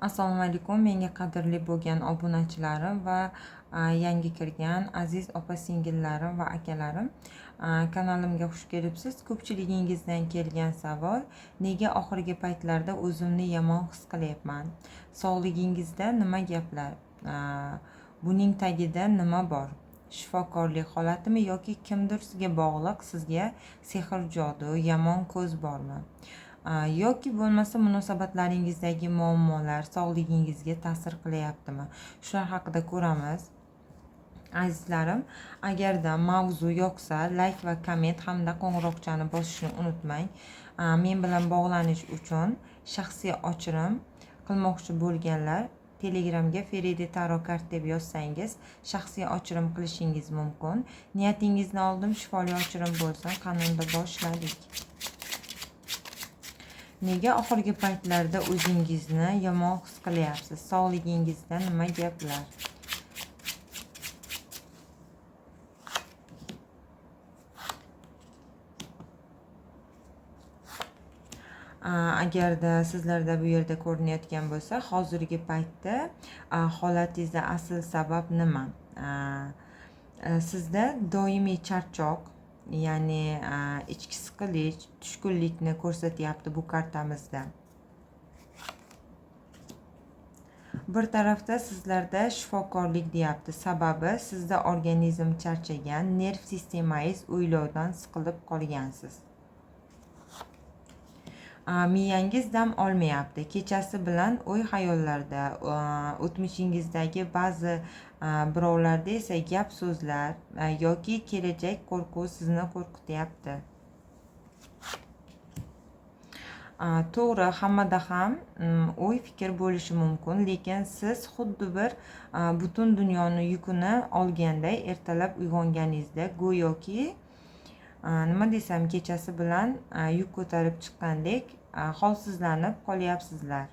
Assalomu alaykum, menga qadrli bo'lgan obunachilarim va yangi kirgan aziz opa-singillarim va akalarim. Kanalimga xush kelibsiz. Ko'pchiligingizdan kelgan savol: nega oxirgi paytlarda o'zimni yomon his qilyapman? Sog'ligingizda nima gaplar? Buning tagida nima bor? Shifokorlik holatimi yoki kimdir sizga bog'liq, sizga sehr jodu, yomon ko'z bormi? Yoki bo'lmasa munosabatlaringizdagi muammolar sog'ligingizga ta'sir qilyaptimi? Shular haqida ko'ramiz. Azizlarim, agarda mavzu yoqsa, like va komment hamda qo'ng'iroqchani bosishni unutmang. Men bilan bog'lanish uchun shaxsiy ochirim qilmoqchi bo'lganlar Telegramga Feride Tarokart deb yozsangiz shaxsiy ochirim qilishingiz mumkin. Niyatingizni oldim, shifoli ochirim bo'lsin. Qanunda boshladik. Nega oxirgi paytlarda o'zingizni yomon his qilyapsiz? Sog'ligingizda nima gaplar? Agarda sizlarda bu yerda ko'rinayotgan bo'lsa, hozirgi paytda holatingizda asl sabab nima? Sizda doimiy charchoq, ya'ni ichki siqilish, tushkunlikni ko'rsatyapti bu kartamizda. Bir tarafda sizlarda shifokorlik deyapti. Sababi sizda organizm charchagan, nerv sistemangiz o'ylovdan siqilib qolgansiz. Miyangiz dam olmayapti. Kechasi bilan o'y-xayollarda, o'tmishingizdagi ba'zi birovlarda esa gap so'zlar yoki kelajak qo'rquv sizni qo'rqityapti. To'g'ri, hammada ham o'y fikr bo'lishi mumkin, lekin siz xuddi bir butun dunyoni yukini olganday ertalab uyg'onganingizda go'yoki nima desam, kechasi bilan yuk ko'tarib chiqqandek holsizlanib qolyapsizlar.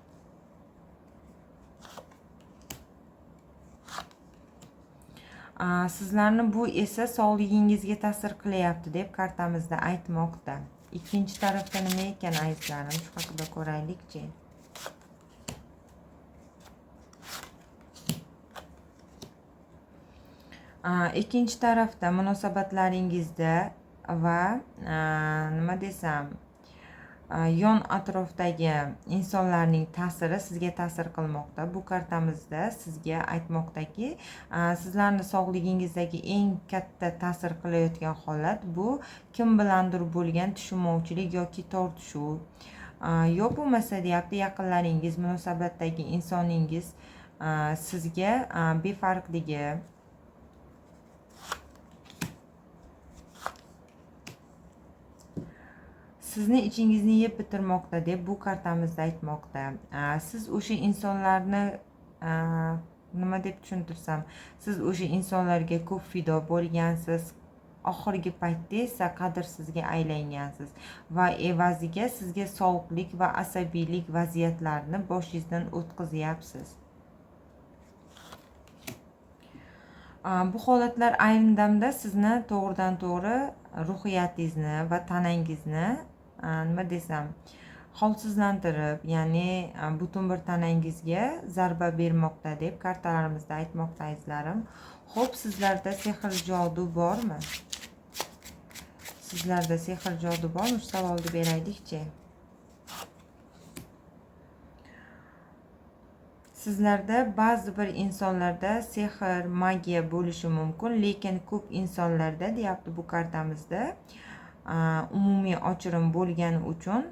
Sizlarni bu esa sog'ligingizga ta'sir qilyapti deb kartamizda aytmoqda. Ikkinchi tarafda nima ekan azizlarim? Shu haqida ko'raylikchi. Ikkinchi tarafda munosabatlaringizda va nima desam, yon atrofdagi insonlarning ta'siri sizga ta'sir qilmoqda. Bu kartamizda sizga aytmoqdaki, sizlarni sog'ligingizdagi eng katta ta'sir qilayotgan holat bu kim bilandir bo'lgan tushunmovchilik yoki tortishuv. Yo bo'lmasa deyapti, yaqinlaringiz, munosabatdagi insoningiz sizga befarqligi, sizni ichingizni yeb bitirmoqda deb bu kartamizda aytmoqda. Siz o'sha insonlarni nima deb tushuntirsam, siz o'sha insonlarga ko'p fido bo'lgansiz. Oxirgi paytda esa qadrsizga aylangansiz va evaziga sizga sovuqlik va asabiylik vaziyatlarini boshingizdan o'tkazyapsiz. Bu holatlar ayni damda sizni to'g'ridan to'g'ri ruhiyatingizni va tanangizni nima desam, holsizlantirib, ya'ni butun bir tanangizga zarba bermoqda deb kartalarimizda aytmoqda azizlarim. Xo'p, sizlarda sehr jodu bormi? Sizlarda sehr jodu bormi? Shu savolni beraylikchi. Sizlarda ba'zi bir insonlarda sehr, magiya bo'lishi mumkin, lekin ko'p insonlarda deyapti bu kartamizda umumiy ochirim bo'lgani uchun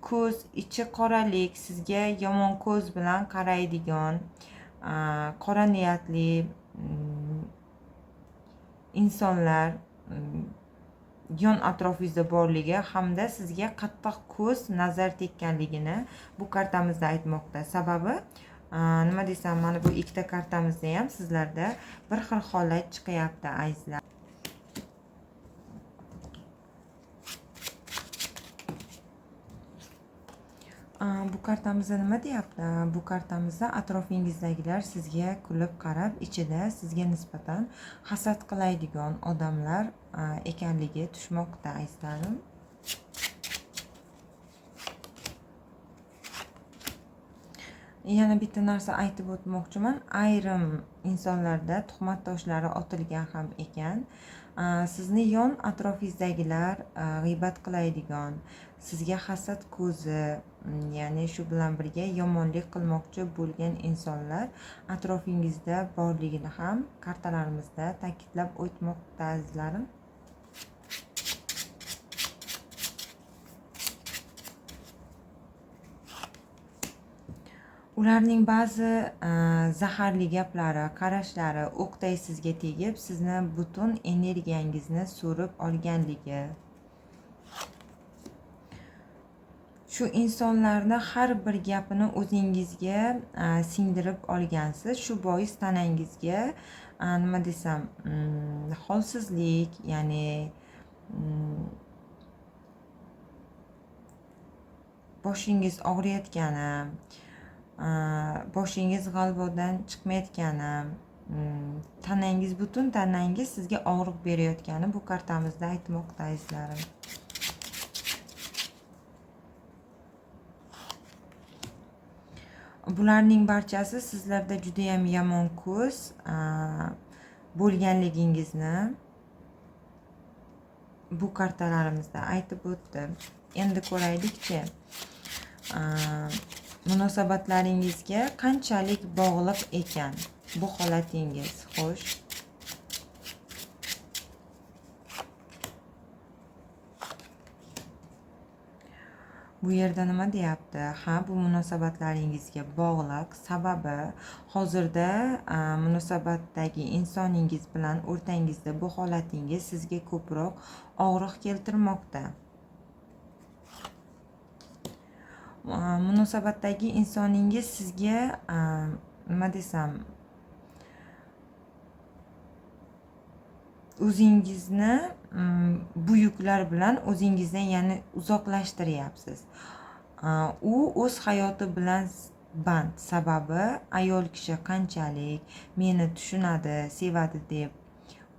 ko'z ichi qoralik, sizga yomon ko'z bilan qaraydigan, qora niyatli insonlar yon atrofingizda borligi hamda sizga qattiq ko'z nazar tekkanligini bu kartamizda aytmoqda. Sababi nima desam, mana bu ikkita kartamizda ham sizlarda bir xil holat chiqyapti azizlar. Bu kartamizda nima deyapti? Bu kartamizda atrofingizdagilar sizga kulib qarab, ichida sizga nisbatan hasad qiladigan odamlar ekanligi tushmoqda azizlarim. Yana bitta narsa aytib o'tmoqchiman. Ayrim insonlarda tuhmat toshlari otilgan ham ekan. Sizni yon atrofingizdagilar g'iybat qiladigan, sizga hasad ko'zi, ya'ni shu bilan birga yomonlik qilmoqchi bo'lgan insonlar atrofingizda borligini ham kartalarimizda ta'kidlab o'tmoqda azizlarim. Ularning ba'zi zaharli gaplari, qarashlari o'qday sizga tegib, sizni butun energiyangizni so'rib olganligi. Shu insonlarni har bir gapini o'zingizga singdirib olgansiz. Shu bois tanangizga nima desam, holsizlik, ya'ni boshingiz og'riyotgani, boshingiz g'alvadan chiqmayotgani, tanangiz, butun tanangiz sizga og'riq berayotgani bu kartamizda aytmoqda azizlarim. Bularning barchasi sizlarda juda ham yomon ko'z bo'lganligingizni bu kartalarimizda aytib o'tdi. Endi ko'raylikchi, munosabatlaringizga qanchalik bog'liq ekan bu holatingiz. Xo'sh, bu yerda nima deyapti? Ha, bu munosabatlaringizga bog'liq. Sababi hozirda munosabatdagi insoningiz bilan o'rtangizda bu holatingiz sizga ko'proq og'riq keltirmoqda. Munosabatdagi insoningiz sizga nima desam, o'zingizni buyuklar bilan o'zingizdan ya'ni uzoqlashtiryapsiz. U o'z hayoti bilan band. Sababi ayol kishi qanchalik meni tushunadi, sevadi deb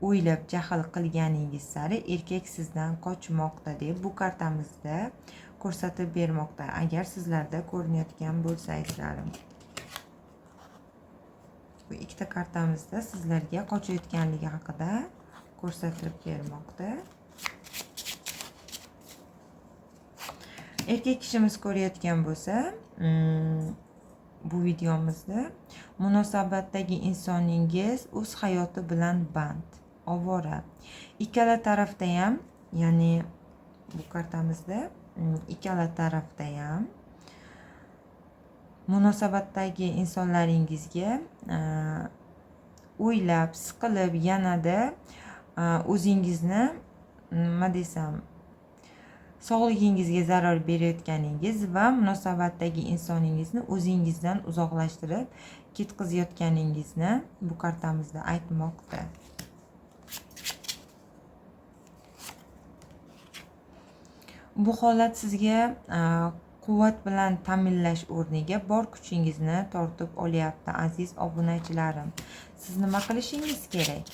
o'ylab jahl qilganingiz sari erkak sizdan qochmoqda deb bu kartamizda ko'rsatib bermoqda. Agar sizlarda ko'rinayotgan bo'lsa azizlarim. Bu ikkita kartamizda sizlarga qochayotganligi haqida ko'rsatib bermoqda. Erkak kishimiz ko'rayotgan bo'lsa, bu videomizda munosabatdagi insoningiz o'z hayoti bilan band, ovora. Ikkala tarafda ham, ya'ni bu kartamizda ikkala tarafda ham munosabatdagi insonlaringizga o'ylab, siqilib, yanada o'zingizni nima desam, sog'ligingizga zarar berayotganingiz va munosabatdagi insoningizni o'zingizdan uzoqlashtirib ketkazayotganingizni bu kartamizda aytmoqda. Bu holat sizga quvvat bilan ta'minlash o'rniga bor kuchingizni tortib olyapti aziz obunachilarim. Siz nima qilishingiz kerak?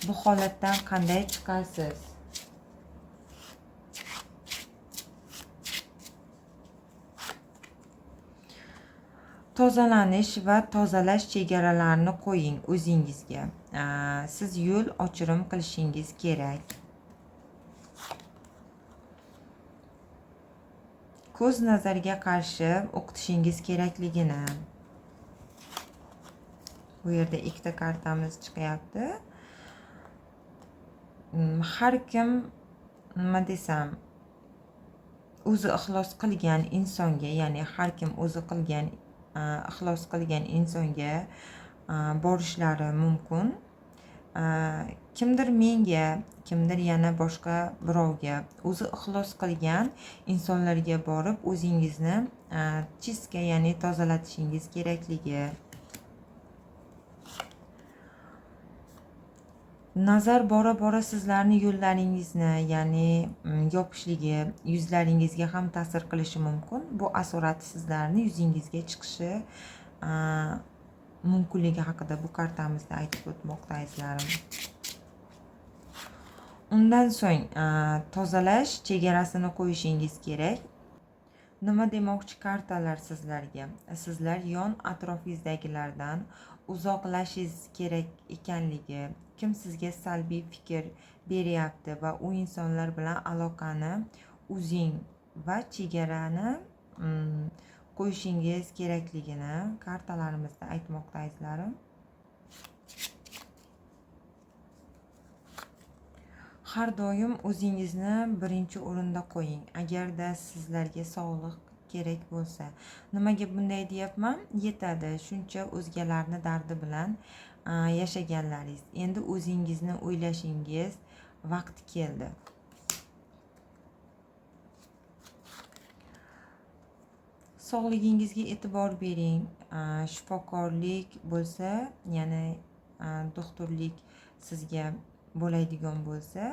Bu holatdan qanday chiqasiz? Tozalanish va tozalash chegaralarini qo'ying o'zingizga. Siz yo'l ochirim qilishingiz kerak. Ko'z nazarga qarshi o'qitishingiz kerakligini. Bu yerda ikkita kartamiz chiqyapti. Har kim nima desam, o'zi ixlos qilgan insonga, ya'ni har kim o'zi qilgan ixlos qilgan insonga borishlari mumkin. Kimdir menga, kimdir yana boshqa birovga, o'zi ixlos qilgan insonlarga borib o'zingizni chistga, ya'ni tozalatishingiz kerakligi. Nazar bora sizlarni yo'llaringizni, ya'ni yopishligi yuzlaringizga ham ta'sir qilishi mumkin. Bu asorat sizlarni yuzingizga chiqishi mumkinligi haqida bu kartamizda aytib o'tmoqda azizlarim. Undan so'ng tozalash chegarasini qo'yishingiz kerak. Nima demoqchi kartalar sizlarga? Sizlar yon atrofingizdagilardan uzoqlashishingiz kerak ekanligi, kim sizga salbiy fikr beryapti va u insonlar bilan aloqani uzing va chegarani qo'yishingiz kerakligini kartalarimizda aytmoqda azizlarim. Har doim o'zingizni birinchi o'rinda qo'ying. Agarda sizlarga sog'liq kerak bo'lsa, nimaga bunday deyapman? Yetadi. Shuncha o'zgalarni dardi bilan yashaganlaringiz. Endi o'zingizni o'ylashingiz vaqti keldi. Sog'ligingizga e'tibor bering. Shifokorlik bo'lsa, ya'ni doktorlik sizga bo'ladigan bo'lsa,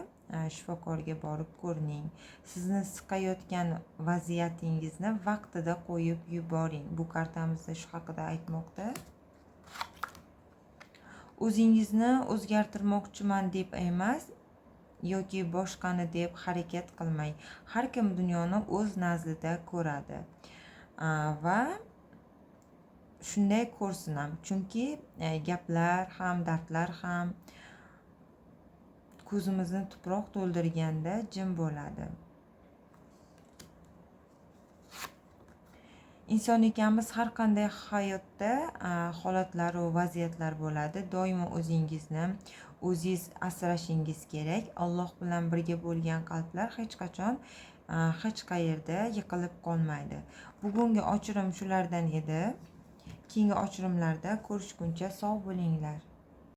shifokorga borib ko'rining. Sizni siqayotgan vaziyatingizni vaqtida qo'yib yuboring. Bu kartamizda shu haqida aytmoqda. O'zingizni o'zgartirmoqchiman deb emas yoki boshqani deb harakat qilmang. Har kim dunyoni o'z nazdida ko'radi. Va shunday ko'rsin ham, chunki gaplar ham, dardlar ham ko'zimizni tuproq to'ldirganda jim bo'ladi. Inson ekanmiz, har qanday hayotda holatlar va vaziyatlar bo'ladi. Doimo o'zingizni o'zingiz asrashingiz kerak. Alloh bilan birga bo'lgan qalblar hech qachon hech qayerda yiqilib qolmaydi. Bugungi ochirim shulardan edi. Keyingi ochirimlarda ko'rishguncha sog' bo'linglar.